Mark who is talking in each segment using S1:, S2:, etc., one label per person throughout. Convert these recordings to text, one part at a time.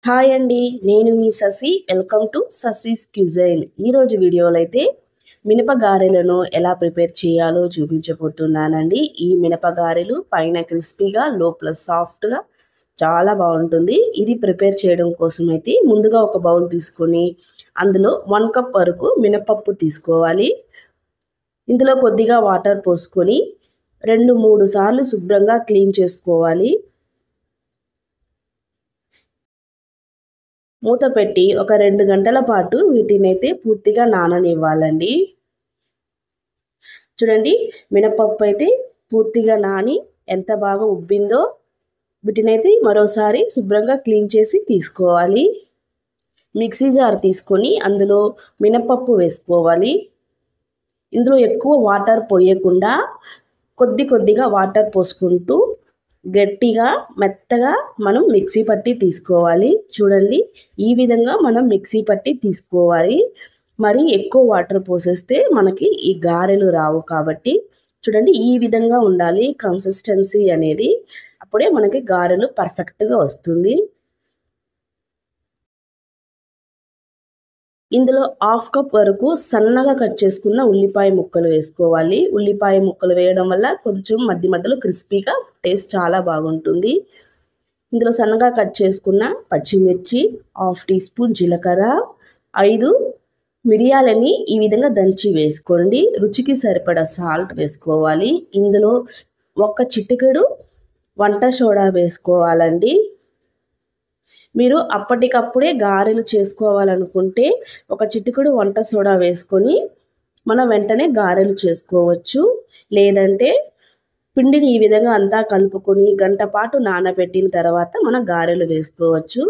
S1: Hi అండి, నేను మీ Shashi. Welcome to Shashi's cuisine. ఈరోజు వీడియోలో అయితే మినప గారెలను ఎలా ప్రిపేర్ చేయాలో చూపించబోతున్నానండి. ఈ మినప గారెలు పైన క్రిస్పీగా లోపల సాఫ్ట్గా చాలా బాగుంటుంది. ఇది ప్రిపేర్ చేయడం కోసం అయితే ముందుగా ఒక బౌల్ తీసుకొని అందులో 1 కప్ వరకు మినపప్పు తీసుకోవాలి. ఇందులో కొద్దిగా వాటర్ పోసుకొని 2-3 సార్లు శుభ్రంగా క్లీన్ చేసుకోవాలి. మూత పెట్టి ఒక 2 గంటల పాటు వీటినైతే పూర్తిగా నాననివ్వాలండి. చూడండి, మినపప్పు అయితే పూర్తిగా నాని ఎంత బాగా ఉబ్బిందో. వీటినైతే మరోసారి శుభ్రంగా క్లీన్ చేసి తీసుకోవాలి. మిక్సీ జార్ తీసుకొని అందులో మినపప్పు వేసుకోవాలి. ఇందులో ఎక్కువ వాటర్ పోయకుండా కొద్దిగా వాటర్ పోసుకుంటూ గట్టిగా మెత్తగా మనం మిక్సీ పట్టి తీసుకోవాలి. చూడండి, ఈ విధంగా మనం మిక్సీ పట్టి తీసుకోవాలి. మరి ఎక్కువ వాటర్ పోసేస్తే మనకి ఈ గారెలు రావు. కాబట్టి చూడండి, ఈ విధంగా ఉండాలి కన్సిస్టెన్సీ అనేది. అప్పుడే మనకి గారెలు పర్ఫెక్ట్గా వస్తుంది. ఇందులో 1/2 కప్ వరకు సన్నగా కట్ చేసుకున్న ఉల్లిపాయ ముక్కలు వేసుకోవాలి. ఉల్లిపాయ ముక్కలు వేయడం వల్ల కొంచెం మధ్యలో క్రిస్పీగా టేస్ట్ చాలా బాగుంటుంది. ఇందులో సన్నగా కట్ చేసుకున్న పచ్చిమిర్చి, 1/2 టీ స్పూన్ జీలకర్ర, 5 మిరియాలని ఈ విధంగా దంచి వేసుకోండి. రుచికి సరిపడా సాల్ట్ వేసుకోవాలి. ఇందులో 1 చిటికెడు వంట సోడా వేసుకోవాలండి. మీరు అప్పటికప్పుడే గారెలు చేసుకోవాలనుకుంటే 1 చిటికెడు వంట సోడా వేసుకొని మనం వెంటనే గారెలు చేసుకోవచ్చు. లేదంటే పిండిని ఈ విధంగా అంతా కలుపుకొని గంట పాటు నానబెట్టిన తర్వాత మనం గారెలు వేసుకోవచ్చు.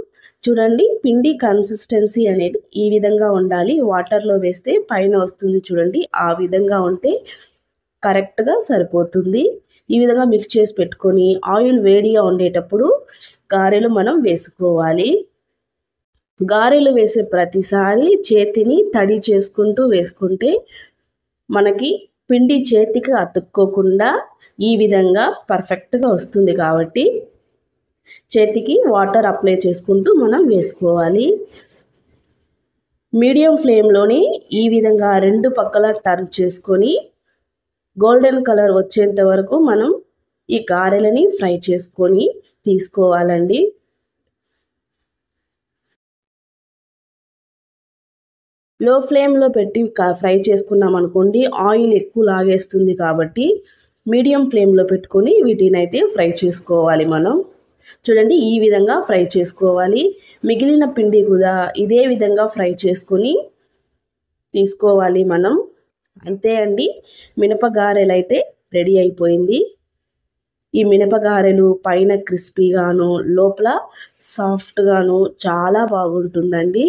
S1: చూడండి, పిండి కన్సిస్టెన్సీ అనేది ఈ విధంగా ఉండాలి. వాటర్లో వేస్తే పైన వస్తుంది చూడండి, ఆ విధంగా ఉంటే కరెక్ట్గా సరిపోతుంది. ఈ విధంగా మిక్స్ చేసి పెట్టుకొని ఆయిల్ వేడిగా ఉండేటప్పుడు గారెలు మనం వేసుకోవాలి. గారెలు వేసే ప్రతిసారి చేతిని తడి చేసుకుంటూ వేసుకుంటే మనకి పిండి చేతికి అతుక్కోకుండా ఈ విధంగా పర్ఫెక్ట్గా వస్తుంది. కాబట్టి చేతికి వాటర్ అప్లై చేసుకుంటూ మనం వేసుకోవాలి. మీడియం ఫ్లేమ్లోని ఈ విధంగా 2 పక్కల టర్న్ చేసుకొని గోల్డెన్ కలర్ వచ్చేంత వరకు మనం ఈ గారెలని ఫ్రై చేసుకొని తీసుకోవాలండి. లో ఫ్లేమ్లో పెట్టి ఫ్రై చేసుకున్నాం అనుకోండి, ఆయిల్ ఎక్కువ లాగేస్తుంది. కాబట్టి మీడియం ఫ్లేమ్లో పెట్టుకొని వీటినైతే ఫ్రై చేసుకోవాలి మనం. చూడండి, ఈ విధంగా ఫ్రై చేసుకోవాలి. మిగిలిన పిండి కూడా ఇదే విధంగా ఫ్రై చేసుకొని తీసుకోవాలి మనం. అంతే అండి, మినప గారెలు అయితే రెడీ అయిపోయింది. ఈ మినప గారెలు పైన క్రిస్పీగాను లోపల సాఫ్ట్గాను చాలా బాగుంటుందండి.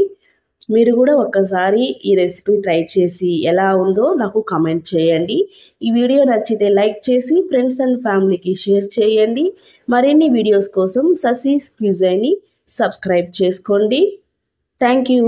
S1: మీరు కూడా ఒక్కసారి ఈ రెసిపీ ట్రై చేసి ఎలా ఉందో నాకు కామెంట్ చేయండి. ఈ వీడియో నచ్చితే లైక్ చేసి ఫ్రెండ్స్ అండ్ ఫ్యామిలీకి షేర్ చేయండి. మరిన్ని వీడియోస్ కోసం శశిస్ క్యూజైన్ని సబ్స్క్రైబ్ చేసుకోండి. Thank you.